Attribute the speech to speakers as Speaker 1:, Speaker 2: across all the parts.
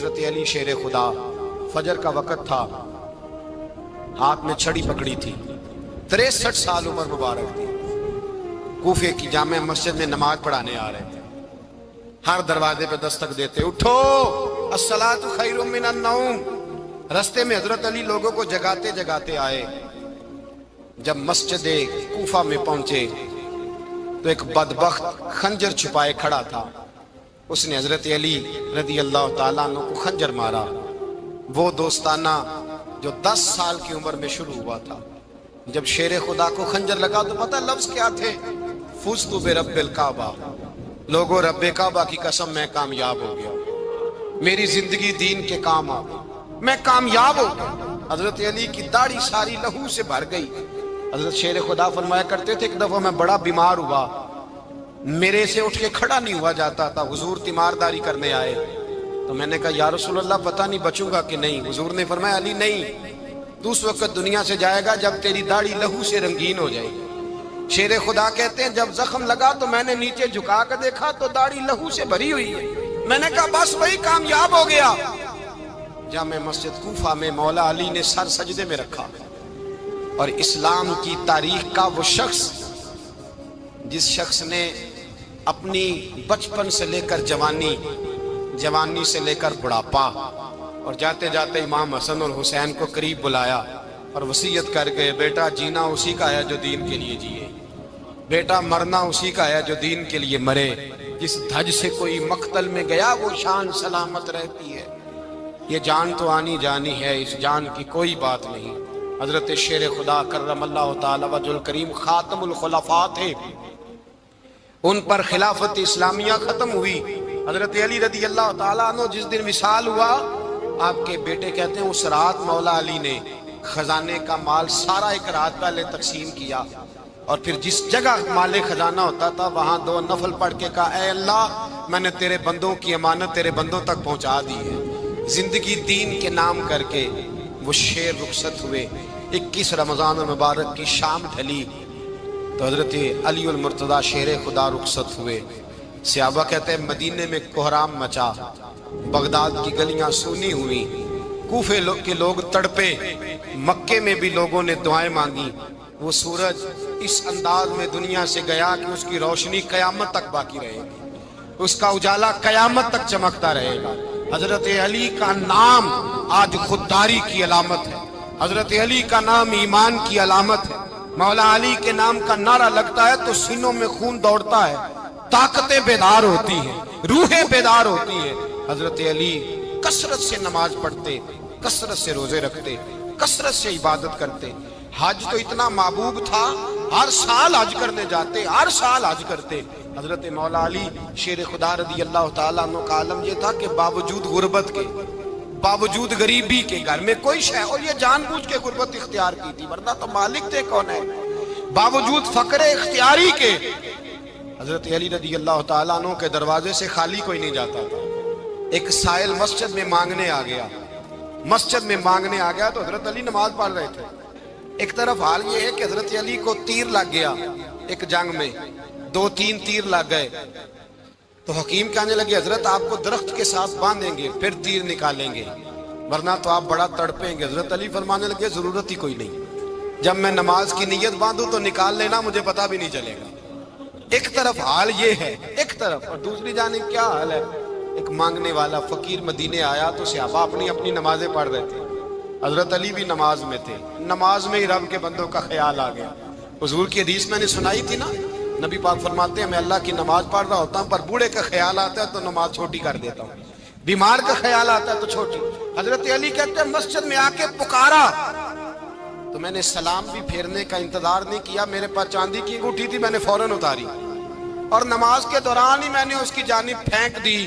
Speaker 1: حضرت علی شیر خدا، فجر کا وقت تھا، ہاتھ میں چھڑی پکڑی تھی، 63 سال عمر مبارک تھی، کوفے کی جامع مسجد میں نماز پڑھانے آ رہے تھے۔ ہر دروازے پہ دستک دیتے، اٹھو الصلاۃ خیر من النوم۔ رستے میں حضرت علی لوگوں کو جگاتے جگاتے آئے۔ جب مسجد کوفہ میں پہنچے تو ایک بدبخت خنجر چھپائے کھڑا تھا، اس نے حضرت علی رضی اللہ تعالیٰ عنہ کو خنجر مارا۔ وہ دوستانہ جو 10 سال کی عمر میں شروع ہوا تھا، جب شیر خدا کو خنجر لگا تو پتہ لفظ کیا تھے؟ فزت برب الکعبہ، لوگوں رب کعبہ کی قسم میں کامیاب ہو گیا، میری زندگی دین کے کام آ گئی، میں کامیاب ہو گیا۔ حضرت علی کی داڑھی ساری لہو سے بھر گئی۔ حضرت شیر خدا فرمایا کرتے تھے، ایک دفعہ میں بڑا بیمار ہوا، میرے سے اٹھ کے کھڑا نہیں ہوا جاتا تھا، حضور تیمارداری کرنے آئے تو میں نے کہا یا رسول اللہ پتہ نہیں بچوں گا کہ نہیں۔ حضور نے فرمایا علی نہیں، تو اس وقت دنیا سے جائے گا جب تیری داڑھی لہو سے رنگین ہو جائے گی۔ شیر خدا کہتے ہیں جب زخم لگا تو میں نے نیچے جھکا کر دیکھا تو داڑھی لہو سے بھری ہوئی ہے، میں نے کہا بس وہی کامیاب ہو گیا۔ جامع مسجد کوفہ میں مولا علی نے سر سجدے میں رکھا، اور اسلام کی تاریخ کا وہ شخص جس شخص نے اپنی بچپن سے لے کر جوانی، جوانی سے لے کر بڑھاپا، اور جاتے جاتے امام حسن اور حسین کو قریب بلایا اور وصیت کر کے، بیٹا جینا اسی کا ہے جو دین کے لیے جیے، بیٹا مرنا اسی کا ہے جو دین کے لیے مرے، جس دھج سے کوئی مقتل میں گیا وہ شان سلامت رہتی ہے، یہ جان تو آنی جانی ہے، اس جان کی کوئی بات نہیں۔ حضرت شیر خدا کرم اللہ تعالی وجہ الکریم خاتم الخلفاء تھے، ان پر خلافت اسلامیہ ختم ہوئی۔ حضرت علی رضی اللہ تعالیٰ عنہ جس دن وصال ہوا، آپ کے بیٹے کہتے ہیں اس رات مولا علی نے خزانے کا مال سارا ایک رات پہلے تقسیم کیا، اور پھر جس جگہ مال خزانہ ہوتا تھا وہاں 2 نفل پڑھ کے کہا اے اللہ میں نے تیرے بندوں کی امانت تیرے بندوں تک پہنچا دی ہے۔ زندگی دین کے نام کر کے وہ شیر رخصت ہوئے۔ 21 رمضان المبارک کی شام ڈھلی تو حضرت علی المرتضیٰ شیر خدا رخصت ہوئے۔ صحابہ کہتے ہیں مدینے میں کوہرام مچا، بغداد کی گلیاں سونی ہوئی، کوفے کے لوگ تڑپے، مکے میں بھی لوگوں نے دعائیں مانگی۔ وہ سورج اس انداز میں دنیا سے گیا کہ اس کی روشنی قیامت تک باقی رہے گی، اس کا اجالا قیامت تک چمکتا رہے گا۔ حضرت علی کا نام آج خودداری کی علامت ہے، حضرت علی کا نام ایمان کی علامت ہے۔ مولا علی کے نام کا نعرہ لگتا ہے تو سینوں میں خون دوڑتا ہے، طاقتیں بیدار ہوتی ہیں، روحیں بیدار ہوتی ہیں۔ حضرت علی کثرت سے نماز پڑھتے، کثرت سے روزے رکھتے، کثرت سے عبادت کرتے۔ حج تو اتنا محبوب تھا، ہر سال حج کرنے جاتے، ہر سال حج کرتے۔ حضرت مولا علی شیر خدا رضی اللہ تعالیٰ عنہ کا عالم یہ تھا کہ باوجود غربت کے، باوجود غریبی کے، گھر میں کوئی شے، اور یہ جان بوجھ کے غربت اختیار کی تھی ورنہ تو مالک تھے کون ہے، باوجود فقر اختیاری کے حضرت علی رضی اللہ تعالیٰ عنہ کے دروازے سے خالی کوئی نہیں جاتا تھا۔ ایک سائل مسجد میں مانگنے آ گیا، مسجد میں مانگنے آ گیا تو حضرت علی نماز پڑھ رہے تھے۔ ایک طرف حال یہ ہے کہ حضرت علی کو تیر لگ گیا، ایک جنگ میں 2-3 تیر لگ گئے تو حکیم کہنے لگے حضرت آپ کو درخت کے ساتھ باندھیں گے پھر تیر نکالیں گے ورنہ تو آپ بڑا تڑپیں گے۔ حضرت علی فرمانے لگے ضرورت ہی کوئی نہیں، جب میں نماز کی نیت باندھوں تو نکال لینا، مجھے پتہ بھی نہیں چلے گا۔ ایک طرف حال یہ ہے، ایک طرف، اور دوسری جانب کیا حال ہے؟ ایک مانگنے والا فقیر مدینے آیا تو صحابہ اپنی اپنی نمازیں پڑھ رہے تھے، حضرت علی بھی نماز میں تھے، نماز میں ہی رب کے بندوں کا خیال آ گیا۔ حضور کی حدیث میں نے سنائی تھی نا، نبی پاک فرماتے ہیں میں اللہ کی نماز پڑھ رہا ہوتا ہوں پر بوڑھے کا خیال آتا ہے تو نماز چھوٹی کر دیتا ہوں، بیمار کا خیال آتا ہے تو چھوٹی۔ حضرت علی کہتے ہیں مسجد میں آ کے پکارا تو میں نے سلام بھی پھیرنے کا انتظار نہیں کیا، میرے پاس چاندی کی انگوٹھی تھی، میں نے فوراً اتاری اور نماز کے دوران ہی میں نے اس کی جانب پھینک دی۔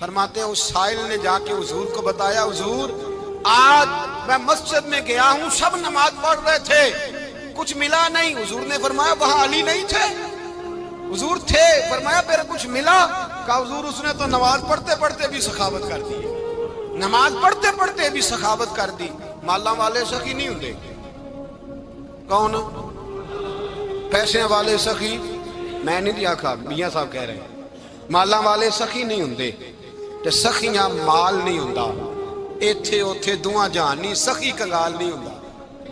Speaker 1: فرماتے ہیں اس سائل نے جا کے حضور کو بتایا حضور آج میں مسجد میں گیا ہوں، سب نماز پڑھ رہے تھے، کچھ ملا نہیں۔ حضور نے فرمایا وہاں علی نہیں تھے؟ حضور تھے۔ فرمایا پھر کچھ ملا؟ کہا حضور اس نے تو نماز پڑھتے پڑھتے بھی سخاوت کر دی، نماز پڑھتے پڑھتے بھی سخاوت کر دی۔ مالاں والے سخی نہیں ہوندے، کون؟ پیسے والے سخی میں نہیں دیا، کھا میاں صاحب کہہ رہے ہیں مالاں والے سخی نہیں ہوندے، تے سخیاں مال نہیں ہوندا، ایتھے اوتھے دعا جہان نہیں، سخی کنگال نہیں ہوندا۔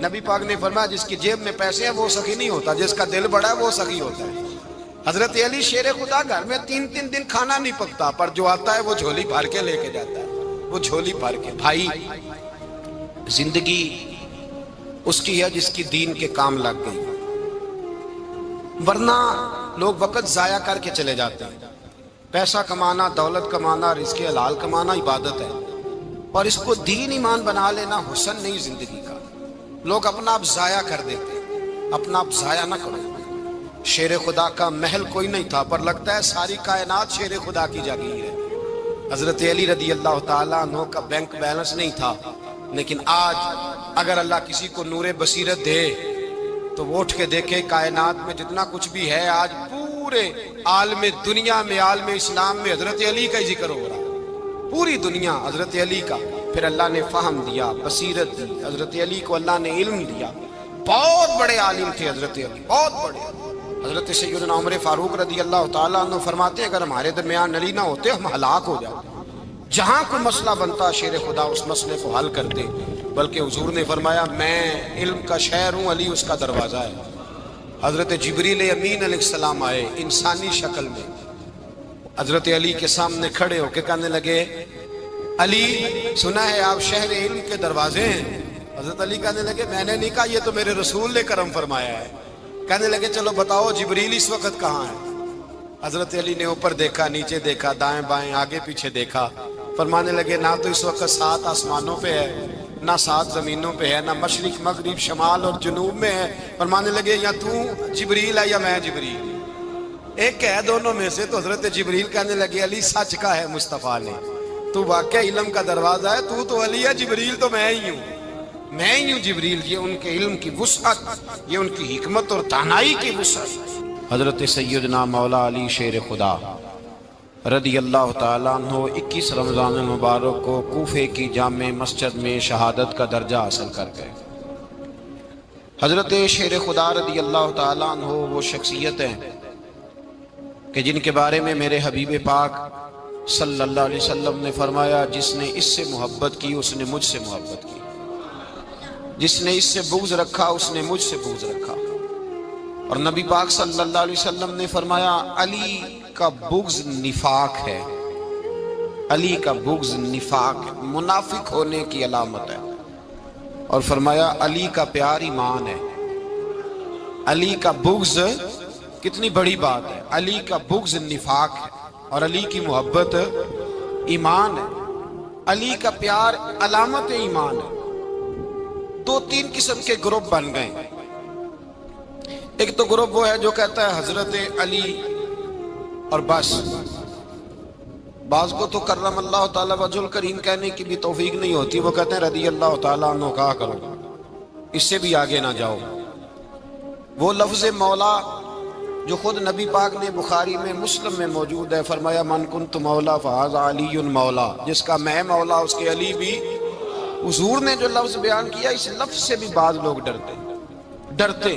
Speaker 1: نبی پاک نے فرمایا جس کی جیب میں پیسے ہیں وہ سخی نہیں ہوتا، جس کا دل بڑا ہے وہ سخی ہوتا ہے۔ حضرت علی شیر خدا گھر میں 3 دن کھانا نہیں پکتا، پر جو آتا ہے وہ جھولی بھر کے لے کے جاتا ہے، وہ جھولی بھر کے۔ بھائی زندگی اس کی ہے جس کی دین کے کام لگ گئی، ورنہ لوگ وقت ضائع کر کے چلے جاتے ہیں۔ پیسہ کمانا، دولت کمانا، رزق حلال کمانا عبادت ہے، اور اس کو دین ایمان بنا لینا حسن نہیں زندگی کا۔ لوگ اپنا آپ ضائع کر دیتے ہیں، اپنا آپ ضائع نہ کرو۔ شیر خدا کا محل کوئی نہیں تھا، پر لگتا ہے ساری کائنات شیر خدا کی جاگیر ہے۔ حضرت علی رضی اللہ تعالیٰ عنہ کا بینک بیلنس نہیں تھا، لیکن آج اگر اللہ کسی کو نور بصیرت دے تو وہ اٹھ کے دیکھے کائنات میں جتنا کچھ بھی ہے، آج پورے عالم دنیا میں، عالم اسلام میں حضرت علی کا ہی ذکر ہو رہا، پوری دنیا حضرت علی کا۔ پھر اللہ نے فہم دیا، بصیرت دی، حضرت علی کو اللہ نے علم دیا۔ بہت بڑے عالم تھے حضرت علی، بہت بڑے۔ حضرت سیدنا عمر فاروق رضی اللہ تعالیٰ عنہ فرماتے ہیں اگر ہمارے درمیان علی نہ ہوتے ہم ہلاک ہو جاتے، جہاں کوئی مسئلہ بنتا شیر خدا اس مسئلے کو حل کرتے۔ بلکہ حضور نے فرمایا میں علم کا شہر ہوں، علی اس کا دروازہ ہے۔ حضرت جبریل امین علیہ السلام آئے انسانی شکل میں، حضرت علی کے سامنے کھڑے ہو کے کہنے لگے علی سنا ہے آپ شہر علم کے دروازے ہیں؟ حضرت علی کہنے لگے میں نے نہیں کہا، یہ تو میرے رسول نے کرم فرمایا ہے۔ کہنے لگے چلو بتاؤ جبریل اس وقت کہاں ہے؟ حضرت علی نے اوپر دیکھا، نیچے دیکھا، دائیں بائیں، آگے پیچھے دیکھا، فرمانے لگے نہ تو اس وقت 7 آسمانوں پہ ہے، نہ 7 زمینوں پہ ہے، نہ مشرق مغرب شمال اور جنوب میں ہے۔ فرمانے لگے یا تو جبریل ہے یا میں جبریل، ایک ہے دونوں میں سے۔ تو حضرت جبریل کہنے لگے علی سچ کا ہے مصطفیٰ نے، تو واقعہ علم کا دروازہ ہے، تو علی ہے، جبریل تو میں ہی ہوں، میں ہی ہوں جبریل۔ یہ ان کے علم کی وسعت، یہ ان کی حکمت اور دانائی کی وسعت۔ حضرت سیدنا مولا علی شیر خدا رضی اللہ تعالیٰ عنہ 21 رمضان المبارک کو کوفے کی جامع مسجد میں شہادت کا درجہ حاصل کر گئے۔ حضرت شیر خدا رضی اللہ تعالیٰ عنہ وہ شخصیت ہیں کہ جن کے بارے میں میرے حبیب پاک صلی اللہ علیہ وسلم نے فرمایا جس نے اس سے محبت کی اس نے مجھ سے محبت کی، جس نے اس سے بغض رکھا اس نے مجھ سے بغض رکھا۔ اور نبی پاک صلی اللہ علیہ وسلم نے فرمایا علی کا بغض نفاق ہے، علی کا بغض نفاق ہے، منافق ہونے کی علامت ہے۔ اور فرمایا علی کا پیار ایمان ہے، علی کا بغض کتنی بڑی بات ہے، علی کا بغض نفاق ہے اور علی کی محبت ایمان ہے، علی کا پیار علامت ایمان ہے۔ 2-3 قسم کے گروپ بن گئے۔ ایک تو گروپ وہ ہے جو کہتا ہے حضرت علی اور بس، بعض کو تو کرم اللہ تعالیٰ وجہ الکریم کہنے کی بھی توفیق نہیں ہوتی، وہ کہتے ہیں رضی اللہ تعالیٰ عنہ کہا کرو، اس سے بھی آگے نہ جاؤ۔ وہ لفظ مولا جو خود نبی پاک نے بخاری میں مسلم میں موجود ہے، فرمایا من کنت مولا فہذا علی مولا، جس کا میں مولا اس کے علی بھی۔ حضور نے جو لفظ بیان کیا اس لفظ سے بھی بعض لوگ ڈرتے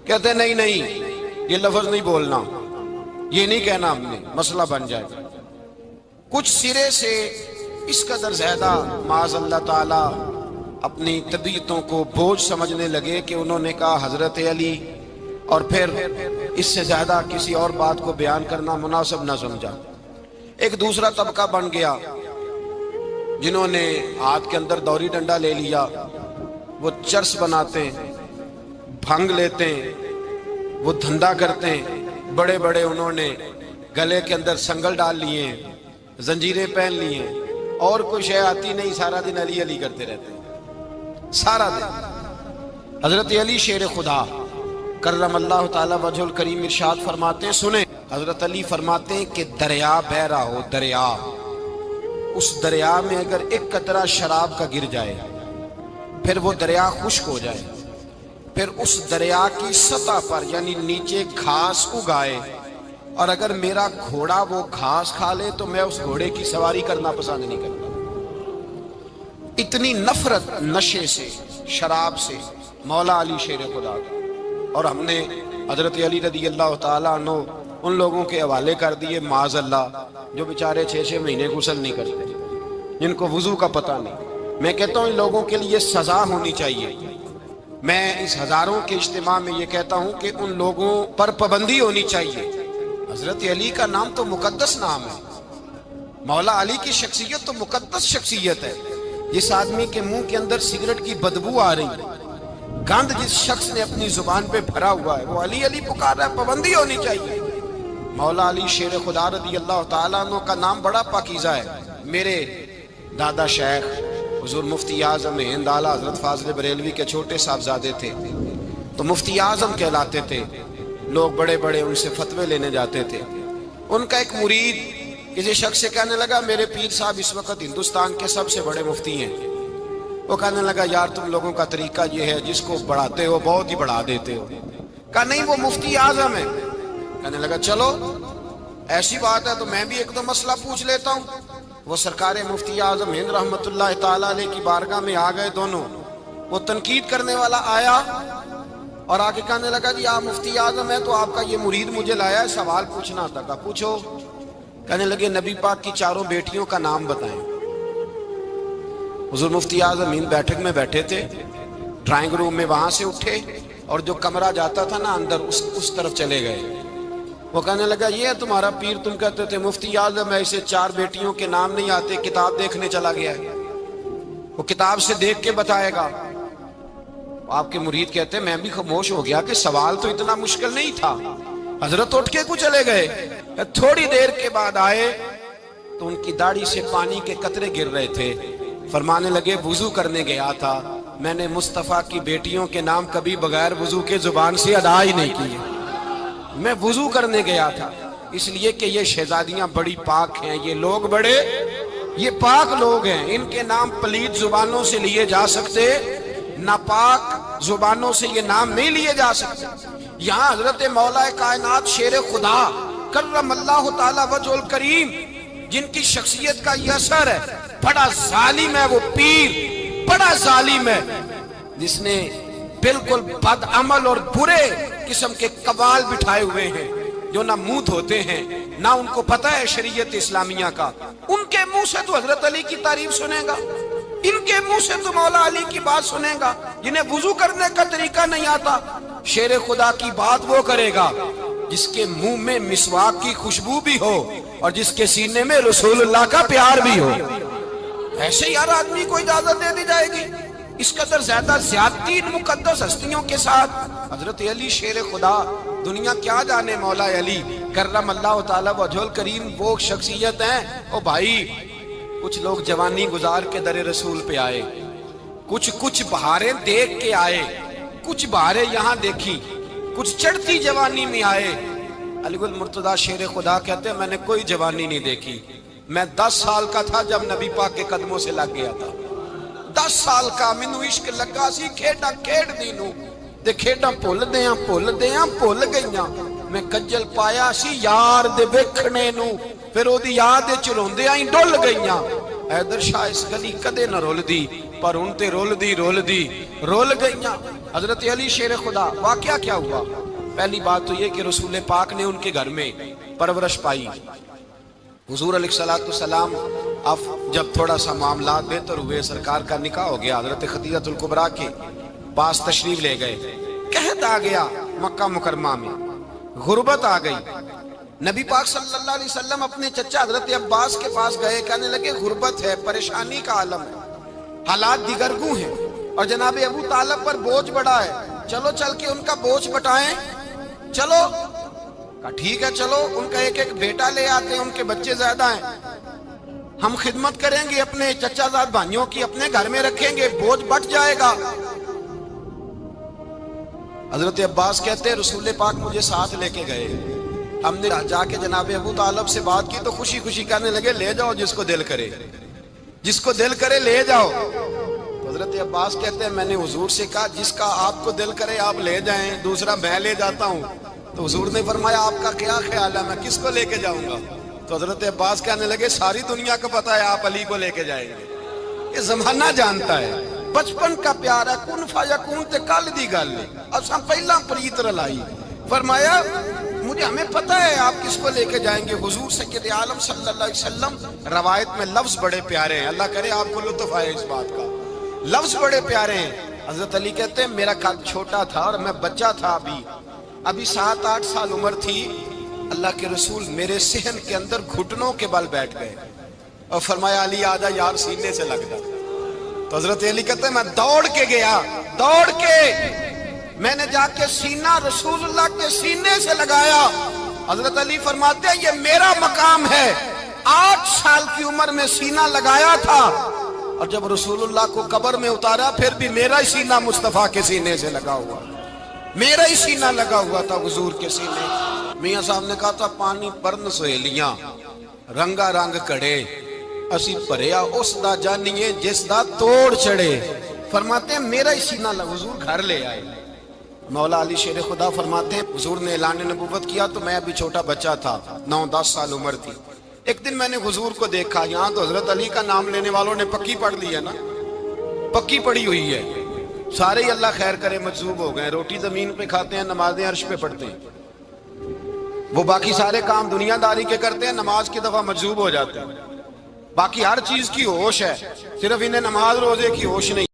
Speaker 1: کہتے ہیں نہیں یہ لفظ نہیں بولنا، یہ نہیں کہنا، ہم نے مسئلہ بن جائے گا۔ کچھ سرے سے اس قدر زیادہ معاذ اللہ تعالی اپنی طبیعتوں کو بوجھ سمجھنے لگے کہ انہوں نے کہا حضرت علی، اور پھر اس سے زیادہ کسی اور بات کو بیان کرنا مناسب نہ سمجھا۔ ایک دوسرا طبقہ بن گیا جنہوں نے ہاتھ کے اندر دوری ڈنڈا لے لیا، وہ چرس بناتے ہیں، بھنگ لیتے ہیں، وہ دھندا کرتے ہیں، بڑے بڑے انہوں نے گلے کے اندر سنگل ڈال لیے ہیں، زنجیریں پہن لی ہیں، اور کوئی شے آتی نہیں، سارا دن علی علی کرتے رہتے ہیں سارا دن۔ حضرت علی شیر خدا کرم اللہ تعالی وجہ الکریم ارشاد فرماتے ہیں، سنیں، حضرت علی فرماتے ہیں کہ دریا بہ رہا ہو، دریا، اس دریا میں اگر ایک قطرہ شراب کا گر جائے پھر وہ دریا خشک ہو جائے، پھر اس دریا کی سطح پر یعنی نیچے گھاس اگائے، اور اگر میرا گھوڑا وہ گھاس کھا لے تو میں اس گھوڑے کی سواری کرنا پسند نہیں کرتا۔ اتنی نفرت نشے سے، شراب سے مولا علی شیر خدا کا۔ اور ہم نے حضرت علی رضی اللہ تعالیٰ عنہ ان لوگوں کے حوالے کر دیے معاذ اللہ جو بیچارے 6 مہینے غسل نہیں کرتے، جن کو وضو کا پتہ نہیں۔ میں کہتا ہوں ان لوگوں کے لیے سزا ہونی چاہیے۔ میں اس ہزاروں کے اجتماع میں یہ کہتا ہوں کہ ان لوگوں پر پابندی ہونی چاہیے۔ حضرت علی کا نام تو مقدس نام ہے، مولا علی کی شخصیت تو مقدس شخصیت ہے۔ جس آدمی کے منہ کے اندر سگریٹ کی بدبو آ رہی ہے، گند جس شخص نے اپنی زبان پہ بھرا ہوا ہے، وہ علی علی پکار رہا ہے، پابندی ہونی چاہیے۔ مولا علی شیر خدا رضی اللہ تعالیٰ عنہ کا نام بڑا پاکیزہ ہے۔ میرے دادا شیخ حضور مفتی اعظم ہند اعلیٰ حضرت فاضل بریلوی کے چھوٹے صاحبزادے تھے، تو مفتی اعظم کہلاتے تھے، لوگ بڑے بڑے ان سے فتوے لینے جاتے تھے۔ ان کا ایک مرید کسی شخص سے کہنے لگا میرے پیر صاحب اس وقت ہندوستان کے سب سے بڑے مفتی ہیں۔ وہ کہنے لگا یار تم لوگوں کا طریقہ یہ ہے، جس کو بڑھاتے ہو بہت ہی بڑھا دیتے ہو۔ کہا نہیں وہ مفتی اعظم ہے۔ کہنے لگا چلو ایسی بات ہے تو میں بھی ایک دو مسئلہ پوچھ لیتا ہوں۔ وہ سرکار مفتی اعظم ہند رحمت اللہ تعالیٰ علیہ کی بارگاہ میں آ گئے دونوں۔ وہ تنقید کرنے والا آیا اور آگے کہنے لگا جی آپ مفتی اعظم ہے تو آپ کا یہ مرید مجھے لایا ہے، سوال پوچھنا تھا۔ کہا پوچھو۔ کہنے لگے نبی پاک کی 4 بیٹیوں کا نام بتائیں۔ حضور مفتی اعظم ہند بیٹھک میں بیٹھے تھے، ڈرائنگ روم میں، وہاں سے اٹھے اور جو کمرہ جاتا تھا نا اندر اس طرف چلے گئے۔ وہ کہنے لگا یہ ہے تمہارا پیر، تم کہتے تھے مفتی اعظم ہے، اسے 4 بیٹیوں کے نام نہیں آتے، کتاب دیکھنے چلا گیا ہے، وہ کتاب سے دیکھ کے بتائے گا۔ آپ کے مرید کہتے میں بھی خاموش ہو گیا کہ سوال تو اتنا مشکل نہیں تھا۔ حضرت اٹھ کے کو چلے گئے۔ تھوڑی دیر کے بعد آئے تو ان کی داڑھی سے پانی کے قطرے گر رہے تھے۔ فرمانے لگے وضو کرنے گیا تھا، میں نے مصطفیٰ کی بیٹیوں کے نام کبھی بغیر وضو کے زبان سے ادا ہی نہیں کیے۔ میں وضو کرنے گیا تھا، اس لیے کہ یہ شہزادیاں بڑی پاک ہیں، یہ لوگ بڑے یہ پاک لوگ ہیں، ان کے نام پلید زبانوں سے لیے جا سکتے، ناپاک زبانوں سے یہ نام نہیں لیے جا سکتے۔ یہاں حضرت مولا کائنات شیر خدا کرم اللہ تعالی وجہ الکریم، جن کی شخصیت کا یہ اثر ہے، بڑا ظالم ہے وہ پیر، بڑا ظالم ہے جس نے بالکل بد عمل اور برے قسم کے قوال بٹھائے ہوئے ہیں، جو نہ منہ دھوتے ہیں نہ ان کو پتہ ہے شریعت اسلامیہ کا۔ ان کے منہ سے تو حضرت علی کی تعریف سنے گا، ان کے منہ سے تو مولا علی کی بات سنے گا، جنہیں وضو کرنے کا طریقہ نہیں آتا۔ شیر خدا کی بات وہ کرے گا جس کے منہ میں مسواک کی خوشبو بھی ہو اور جس کے سینے میں رسول اللہ کا پیار بھی ہو۔ ایسے یار آدمی کو اجازت دے دی جائے گی؟ اس قدر زیادہ زیادتی ان مقدس ہستیوں کے ساتھ۔ حضرت علی شیر خدا، دنیا کیا جانے مولا علی کرم اللہ تعالی وجہ الکریم وہ شخصیت ہیں۔ او بھائی کچھ لوگ جوانی گزار کے در رسول پہ آئے، کچھ بہاریں دیکھ کے آئے، کچھ بہاریں یہاں دیکھی، کچھ چڑھتی جوانی میں آئے۔ علی گل مرتضیٰ شیر خدا کہتے ہیں میں نے کوئی جوانی نہیں دیکھی، میں 10 سال کا تھا جب نبی پاک کے قدموں سے لگ گیا تھا، 10 سال کا مینوں عشق لگا سی، کھیڈاں کھیڈ دی نوں تے کھیڈاں بھول گئیاں، میں کجل پایا سی یار دے ویکھنے نوں، پھر او دی یاد وچ روندیاں ہی ڈل گئیاں۔ حیدر شاہ اس گلی کدے نہ رول دی، پر ان تے رول گئیاں۔ حضرت علی شیر خدا، واقعہ کیا ہوا؟ پہلی بات تو یہ کہ رسول پاک نے ان کے گھر میں پرورش پائی۔ حضور علیہ السلام اب جب تھوڑا سا معاملات بہتر ہوئے، سرکار کا نکاح ہو گیا، حضرت خدیجہ الکبریٰ کے پاس تشریف لے گئے، قحط آ گیا مکہ مکرمہ میں، غربت آ گئی۔ نبی پاک صلی اللہ علیہ وسلم اپنے چچا حضرت عباس کے پاس گئے، کہنے لگے غربت ہے، پریشانی کا عالم ہے، حالات دیگرگوں ہیں اور جناب ابو طالب پر بوجھ بڑا ہے، چلو چل کے ان کا بوجھ بٹائیں۔ چلو کہا ٹھیک ہے چلو، ان کا ایک بیٹا لے آتے ہیں، ان کے بچے زیادہ ہیں، ہم خدمت کریں گے اپنے چچا زاد بھائیوں کی، اپنے گھر میں رکھیں گے، بوجھ بٹ جائے گا۔ حضرت عباس کہتے ہیں رسول پاک مجھے ساتھ لے کے گئے، ہم نے جا کے جناب ابو طالب سے بات کی تو خوشی خوشی کہنے لگے لے جاؤ جس کو دل کرے لے جاؤ۔ حضرت عباس کہتے ہیں میں نے حضور سے کہا جس کا آپ کو دل کرے آپ لے جائیں، دوسرا میں لے جاتا ہوں۔ تو حضور نے فرمایا آپ کا کیا خیال ہے، میں کس کو لے کے جاؤں گا؟ تو حضرت عباس کہنے لگے ساری دنیا کو پتا ہے آپ علی کو لے کے جائیں گے، یہ زمانہ جانتا ہے، بچپن کا پیار ہے، کن فیکون تے کل دی گل ہے، اور سب پہلا پریت رلائی۔ فرمایا مجھے ہمیں پتہ ہے آپ کس کو لے کے جائیں گے، حضور سید عالم صلی اللہ علیہ وسلم۔ روایت میں لفظ بڑے پیارے ہیں، اللہ کرے آپ کو لطف آئے اس بات کا، لفظ بڑے پیارے ہیں۔ حضرت علی کہتے ہیں میرا قد چھوٹا تھا اور میں بچہ تھا، ابھی 7-8 سال عمر تھی، اللہ کے رسول میرے صحن کے اندر گھٹنوں کے بل بیٹھ گئے اور فرمایا علی آجا یار سینے سے لگ جا۔ تو حضرت علی کہتے ہیں میں دوڑ کے گیا، دوڑ کے میں نے جا کے سینہ رسول اللہ کے سینے سے لگایا۔ حضرت علی فرماتے ہیں یہ میرا مقام ہے، 8 سال کی عمر میں سینہ لگایا تھا، اور جب رسول اللہ کو قبر میں اتارا پھر بھی میرا ہی سینہ مصطفیٰ کے سینے سے لگا ہوا، میرا ہی سینہ لگا ہوا تھا حضور کے سینے۔ میاں صاحب نے کہا تھا پانی پرن سہیلیاں رنگا رنگ کڑے، اسی پریا اس دا جانیے جس دا توڑ چڑے۔ فرماتے ہیں میرا ہی سینہ لگا، حضور گھر لے آئے۔ مولا علی شیر خدا فرماتے ہیں حضور نے اعلان نبوت کیا تو میں ابھی چھوٹا بچہ تھا، 9-10 سال عمر تھی۔ ایک دن میں نے حضور کو دیکھا، یہاں تو حضرت علی کا نام لینے والوں نے پکی پڑھ لی ہے نا، پکی پڑھی ہوئی ہے، سارے ہی اللہ خیر کرے مجذوب ہو گئے، روٹی زمین پہ کھاتے ہیں، نمازیں عرش پہ پڑھتے ہیں، وہ باقی سارے کام دنیا داری کے کرتے ہیں، نماز کی دفعہ مجذوب ہو جاتے ہیں، باقی ہر چیز کی ہوش ہے، صرف انہیں نماز روزے کی ہوش نہیں۔